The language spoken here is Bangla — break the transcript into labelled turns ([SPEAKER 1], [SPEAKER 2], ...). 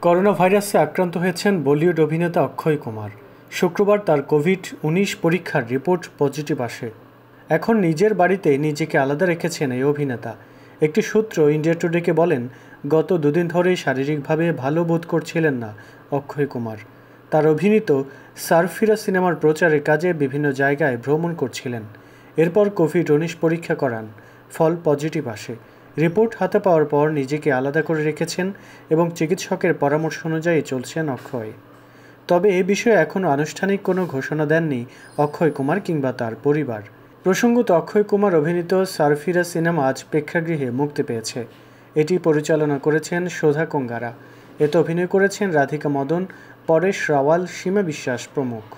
[SPEAKER 1] করোনা ভাইরাসে আক্রান্ত হয়েছেন বলিউড অভিনেতা অক্ষয় কুমার। শুক্রবার তার কোভিড-19 পরীক্ষার রিপোর্ট পজিটিভ আসে। এখন নিজের বাড়িতে নিজেকে আলাদা রেখেছেন এই অভিনেতা। একটি সূত্র ইন্ডিয়া টুডেকে বলেন, গত দুদিন ধরেই শারীরিকভাবে ভালো বোধ করছিলেন না অক্ষয় কুমার। তার অভিনীত সারফিরা সিনেমার প্রচারের কাজে বিভিন্ন জায়গায় ভ্রমণ করছিলেন। এরপর কোভিড-19 পরীক্ষা করান, ফল পজিটিভ আসে। রিপোর্ট হাতে পাওয়ার পর নিজেকে আলাদা করে রেখেছেন এবং চিকিৎসকের পরামর্শ অনুযায়ী চলছেন অক্ষয়। তবে এ বিষয়ে এখনও আনুষ্ঠানিক কোনো ঘোষণা দেননি অক্ষয় কুমার কিংবা তার পরিবার। প্রসঙ্গত, অক্ষয় কুমার অভিনীত সারফিরা সিনেমা আজ প্রেক্ষাগৃহে মুক্তি পেয়েছে। এটি পরিচালনা করেছেন শোধা কোঙ্গারা। এতে অভিনয় করেছেন রাধিকা মদন, পরেশ রাওয়াল, সীমা বিশ্বাস প্রমুখ।